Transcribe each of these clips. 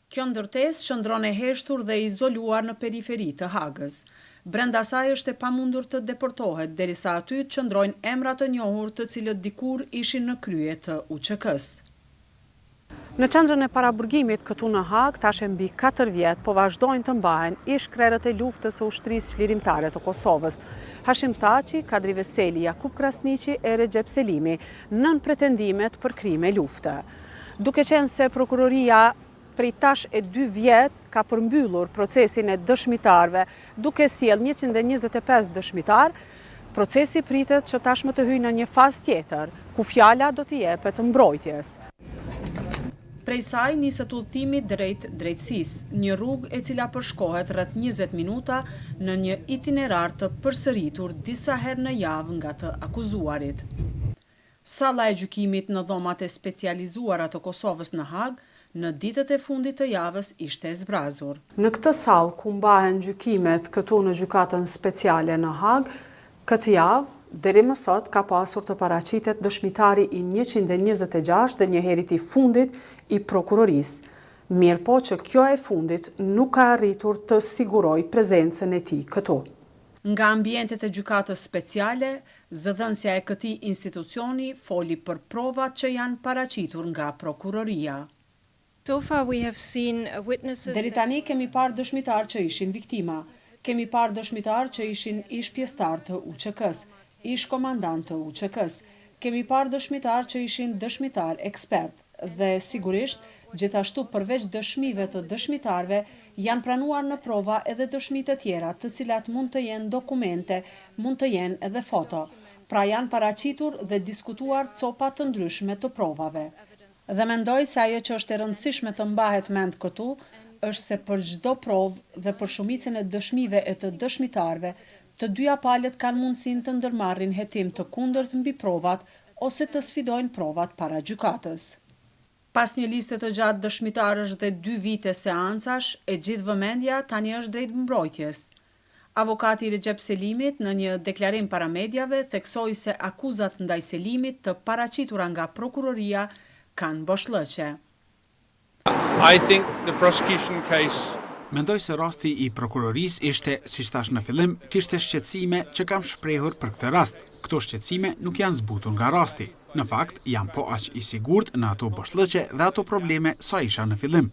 Kjo ndërtesë qëndron e heshtur dhe izoluar në periferi të Hagës. Brenda saj është e pamundur të deportohet, derisa aty qëndrojnë emra të njohur të cilët dikur ishin në krye të UÇK-s. Në qendrën e paraburgimit këtu në Hagë, tash e mbi 4 vjet, po vazhdojnë të mbahen ish-krerët e luftës së ushtrisë çlirimtare të Kosovës. Hashim Thaçi, Kadri Veseli, Jakub Krasniqi e Recep Selimi, nën pretendimet për krime lufte. Duke qenë se prokuroria prej tash e 2 vjet ka përmbyllur procesin e dëshmitarve, duke sjell 125 dëshmitar, procesi pritet që tashmë të hyjë në një fazë tjetër, ku fjala do t'i jepet mbrojtjes. Prej saj niset udhëtimi drejt drejtësisë, një rrugë e cila përshkohet rreth 20 minuta në një itinerar të përsëritur disa herë në javë nga të akuzuarit. Salla e gjykimit në dhomat e specializuara të Kosovës në Hagë në ditët e fundit të javës ishte e zbrazur. Në këtë sallë ku mbahen gjykimet këtu në gjykatën speciale në Hagë, këtë javë deri më sot ka pasur të paraqitet dëshmitari i 126 dhe njëherit i fundit i prokurorisë. Mirë po që kjo e fundit nuk ka arritur të siguroj prezencën e tij këtu. Nga ambientet e gjykatës speciale, zëdhënësja e këtij institucioni foli për provat që janë paraqitur nga prokuroria. Deri tani kemi parë dëshmitar që ishin viktima, kemi parë dëshmitar që ishin ish pjesëtar të UÇK-s, ish komandant të UÇK-s, kemi parë dëshmitar që ishin dëshmitar ekspert dhe sigurisht gjithashtu përveç dëshmive të dëshmitarve janë pranuar në prova edhe dëshmit e tjera të cilat mund të jenë dokumente, mund të jenë edhe foto, pra janë paraqitur dhe diskutuar copa të ndryshme të provave. Dhe mendoj se ajo që është e rëndësishme të mbahet mend këtu, është se për çdo provë dhe për shumicën e dëshmive e të dëshmitarve, të dyja palët kanë mundësinë të ndërmarrin hetim të kundërt mbi provat ose të sfidojnë provat para gjykatës. Pas një liste të gjatë dëshmitarësh dhe 2 vite seancash, e gjithë vëmendja tani është drejt mbrojtjes. Avokati Recep Selimit në një deklarim para mediave theksoi se akuzat ndaj Selimit të paraqitura nga prokuroria kanë boshllëqe. Mendoj se rasti i prokurorisë ishte, siç thash në fillim, kishte shqetësime që kam shprehur për këtë rast. Këto shqetësime nuk janë zbutur nga rasti. Në fakt, jam po aq i sigurt në ato boshllëqe dhe ato probleme sa isha në fillim.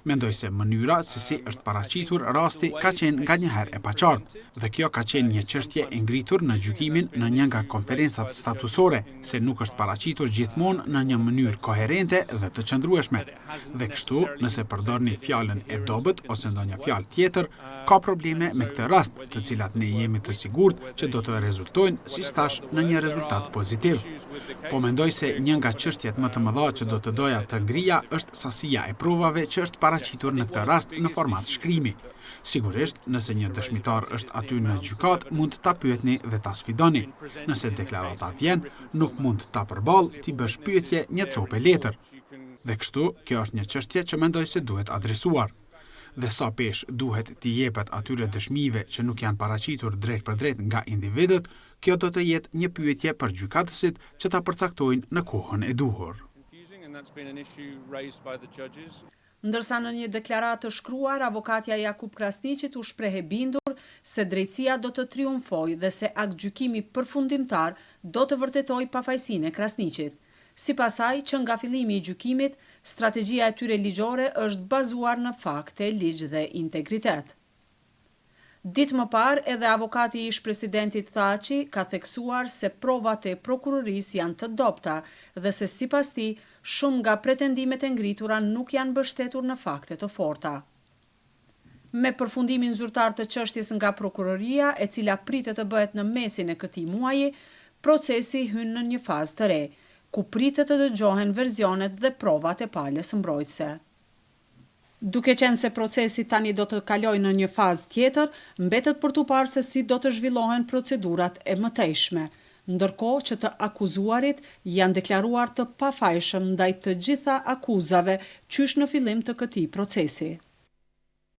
Mendoj se mënyra se si është paraqitur rasti ka qenë nganjëherë e paqartë dhe kjo ka qenë një çështje e ngritur në gjykimin në një nga konferencat statusore, se nuk është paraqitur gjithmonë në një mënyrë koherente dhe të qëndrueshme. Dhe kështu, nëse përdorni fjalën e dobët ose ndonjë fjalë tjetër, ka probleme me këtë rast, të cilat ne jemi të sigurt që do të rezultojnë, siç thash, në një rezultat pozitiv. Po mendoj se një nga çështjet më të mëdha që do të doja të ngrija është sasia e provave që është paraqitur në këtë rast në format shkrimi. Sigurisht, nëse një dëshmitar është aty në gjykat, mund ta pyetni dhe ta sfidoni. Nëse deklarata vjen, nuk mund ta përball, ti bësh pyetje një copë letër. Dhe kështu, kjo është një çështje që mendoj se duhet adresuar. Dhe sa pesh duhet t'i jepet atyre dëshmive që nuk janë paraqitur drejt për drejt nga individët, kjo do të jetë një pyetje për gjykatësit që ta përcaktojnë në kohën e duhur. Ndërsa në një deklaratë të shkruar, avokatja Jakub Krasniqit u shpreh e bindur se drejtësia do të triumfojë dhe se aktgjykimi përfundimtar do të vërtetojë pafajësinë e Krasniqit. Sipas saj, që nga fillimi i gjykimit, strategjia e tyre ligjore është bazuar në fakte, ligj dhe integritet. Ditë më parë, edhe avokati i ish-presidentit Thaçi ka theksuar se provat e prokurorisë janë të dobta dhe se sipas tij, shumë nga pretendimet e ngritura nuk janë mbështetur në fakte të forta. Me përfundimin zyrtar të çështjes nga prokuroria, e cila pritet të bëhet në mesin e këtij muaji, procesi hyn në një fazë të re, ku pritet të dëgjohen verzionet dhe provat e palës mbrojtëse. Duke qenë se procesi tani do të kalojë në një fazë tjetër, mbetet për tu parë se si do të zhvillohen procedurat e mëtejshme, ndërkohë që të akuzuarit janë deklaruar të pafajshëm ndaj të gjitha akuzave qysh në fillim të këtij procesi.